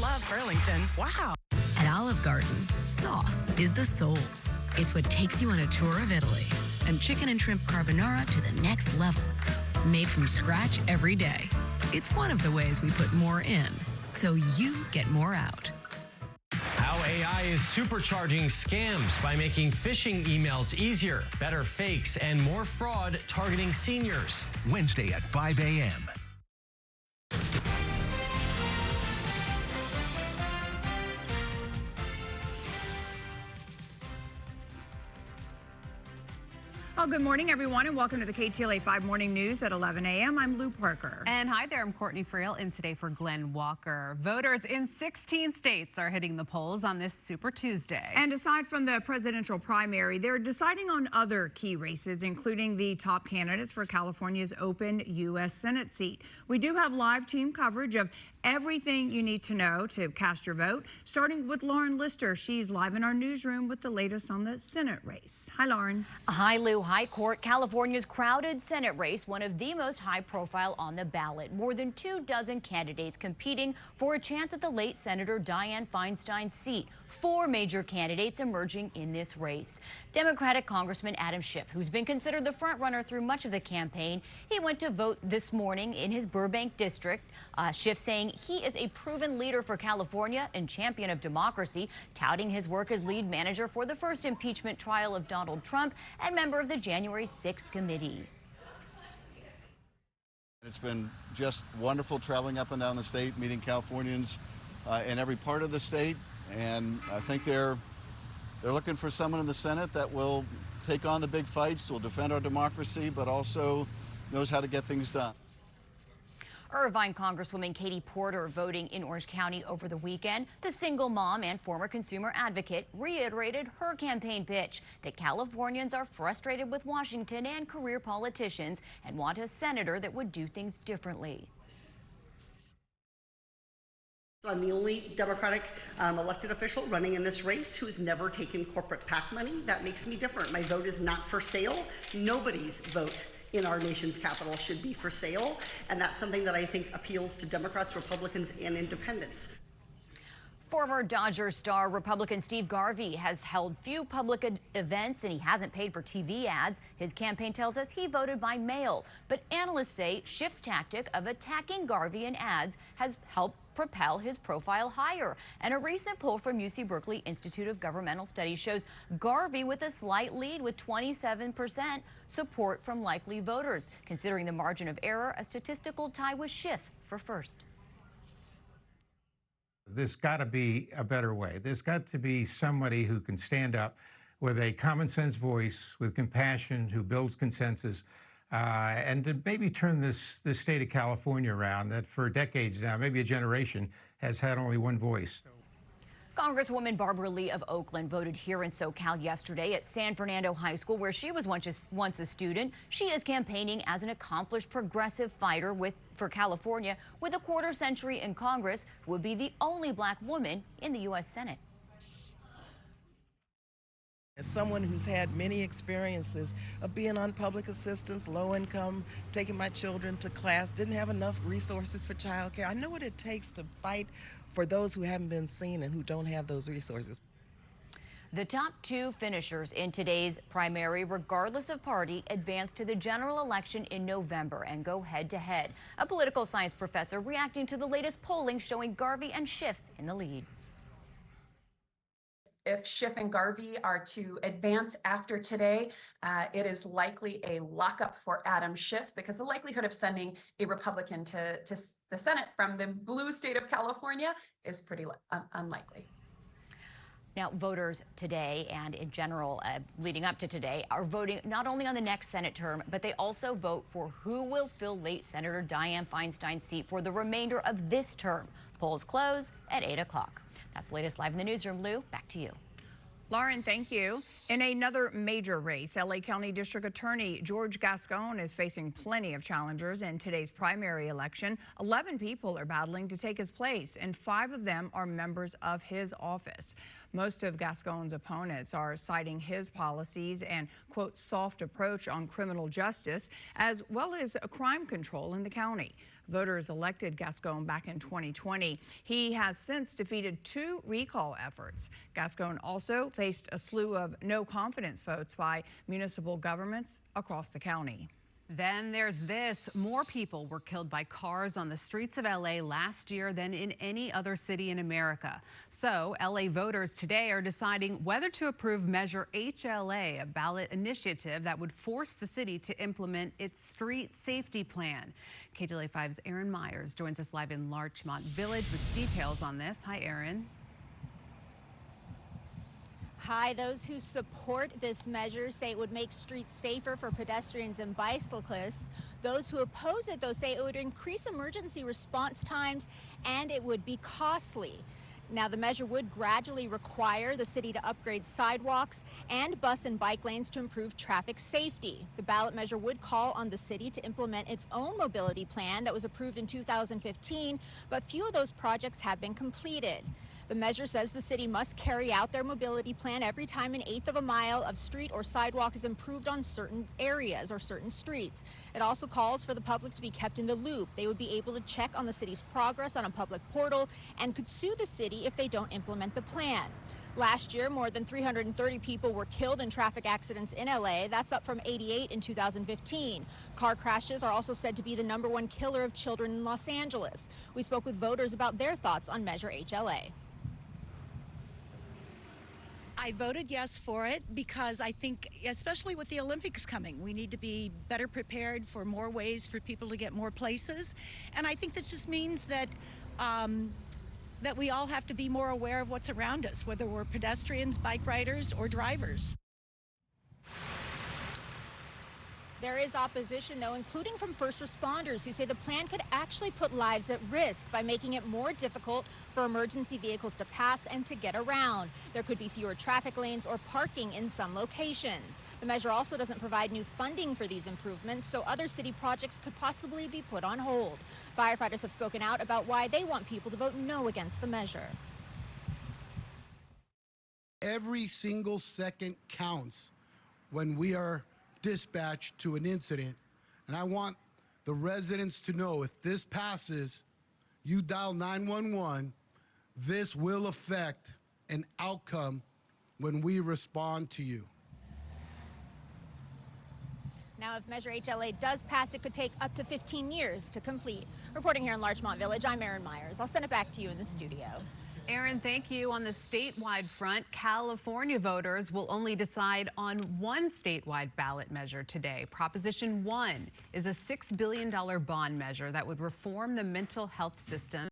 love Burlington. Wow. At Olive Garden, sauce is the soul. It's what takes you on a tour of Italy. And chicken and shrimp carbonara to the next level. Made from scratch every day. It's one of the ways we put more in, so you get more out. How AI is supercharging scams by making phishing emails easier, better fakes, and more fraud targeting seniors. Wednesday at 5 a.m. Well, good morning, everyone, and welcome to the KTLA 5 Morning News at 11 a.m. I'm Lou Parker. And hi there, I'm Courtney Friel in today for Glenn Walker. Voters in 16 states are hitting the polls on this Super Tuesday. And aside from the presidential primary, they're deciding on other key races, including the top candidates for California's open U.S. Senate seat. We do have live team coverage of everything you need to know to cast your vote, starting with Lauren Lister. She's live in our newsroom with the latest on the Senate race. Hi, Lauren. Hi, Lou. Hi, Court. California's crowded Senate race, one of the most high profile on the ballot. More than 24 candidates competing for a chance at the late Senator Dianne Feinstein's seat. 4 major candidates emerging in this race. Democratic Congressman Adam Schiff, who's been considered the front runner through much of the campaign, he went to vote this morning in his Burbank district. Schiff saying he is a proven leader for California and champion of democracy, touting his work as lead manager for the first impeachment trial of Donald Trump and member of the January 6th committee. It's been just wonderful traveling up and down the state, meeting Californians in every part of the state. And I think they're looking for someone in the Senate that will take on the big fights, will defend our democracy, but also knows how to get things done. Irvine Congresswoman Katie Porter voting in Orange County over the weekend. The single mom and former consumer advocate reiterated her campaign pitch that Californians are frustrated with Washington and career politicians and want a senator that would do things differently. I'm the only Democratic elected official running in this race who's never taken corporate PAC money. That makes me different. My vote is not for sale. Nobody's vote in our nation's capital should be for sale. And that's something that I think appeals to Democrats, Republicans, and independents. Former Dodgers star Republican Steve Garvey has held few public events and he hasn't paid for TV ads. His campaign tells us he voted by mail. But analysts say Schiff's tactic of attacking Garvey in ads has helped propel his profile higher. And a recent poll from UC Berkeley Institute of Governmental Studies shows Garvey with a slight lead with 27% support from likely voters. Considering the margin of error, a statistical tie with Schiff for first. There's got to be a better way. There's got to be somebody who can stand up with a common sense voice, with compassion, who builds consensus, and to maybe turn this state of California around that for decades now, maybe a generation, has had only one voice. Congresswoman Barbara Lee of Oakland voted here in SoCal yesterday at San Fernando High School, where she was once a student. She is campaigning as an accomplished progressive fighter for California with a quarter century in Congress, who would be the only black woman in the U.S. Senate. As someone who's had many experiences of being on public assistance, low income, taking my children to class, didn't have enough resources for childcare, I know what it takes to fight for those who haven't been seen and who don't have those resources. The top 2 finishers in today's primary, regardless of party, advance to the general election in November and go head-to-head. A political science professor reacting to the latest polling showing Garvey and Schiff in the lead. If Schiff and Garvey are to advance after today, it is likely a lockup for Adam Schiff because the likelihood of sending a Republican to the Senate from the blue state of California is pretty unlikely. Now, voters today and in general leading up to today are voting not only on the next Senate term, but they also vote for who will fill late Senator Dianne Feinstein's seat for the remainder of this term. Polls close at 8 o'clock. That's the latest live in the newsroom. Lou, back to you. Lauren, thank you. In another major race, LA County District Attorney George Gascon is facing plenty of challengers in today's primary election. 11 people are battling to take his place, and 5 of them are members of his office. Most of Gascon's opponents are citing his policies and, quote, soft approach on criminal justice, as well as crime control in the county. Voters elected Gascon back in 2020. He has since defeated 2 recall efforts. Gascon also faced a slew of no-confidence votes by municipal governments across the county. Then there's this. More people were killed by cars on the streets of LA last year than in any other city in America. So LA voters today are deciding whether to approve Measure HLA, a ballot initiative that would force the city to implement its street safety plan. KTLA 5's Aaron Myers joins us live in Larchmont Village with details on this. Hi, Aaron. Hi, those who support this measure say it would make streets safer for pedestrians and bicyclists. Those who oppose it, though, say it would increase emergency response times and it would be costly. Now, the measure would gradually require the city to upgrade sidewalks and bus and bike lanes to improve traffic safety. The ballot measure would call on the city to implement its own mobility plan that was approved in 2015, but few of those projects have been completed. The measure says the city must carry out their mobility plan every time 1/8 of a mile of street or sidewalk is improved on certain areas or certain streets. It also calls for the public to be kept in the loop. They would be able to check on the city's progress on a public portal and could sue the city if they don't implement the plan. Last year, more than 330 people were killed in traffic accidents in LA. That's up from 88 in 2015. Car crashes are also said to be the #1 killer of children in Los Angeles. We spoke with voters about their thoughts on Measure HLA. I voted yes for it because I think, especially with the Olympics coming, we need to be better prepared for more ways for people to get more places. And I think this just means that that we all have to be more aware of what's around us, whether we're pedestrians, bike riders, or drivers. There is opposition, though, including from first responders who say the plan could actually put lives at risk by making it more difficult for emergency vehicles to pass and to get around. There could be fewer traffic lanes or parking in some locations. The measure also doesn't provide new funding for these improvements, so other city projects could possibly be put on hold. Firefighters have spoken out about why they want people to vote no against the measure. Every single second counts when we are dispatched to an incident, and I want the residents to know if this passes, you dial 911, this will affect an outcome when we respond to you. Now, if Measure HLA does pass, it could take up to 15 years to complete. Reporting here in Larchmont Village, I'm Aaron Myers. I'll send it back to you in the studio. Aaron, thank you. On the statewide front, California voters will only decide on one statewide ballot measure today. Proposition 1 is a $6 billion bond measure that would reform the mental health system.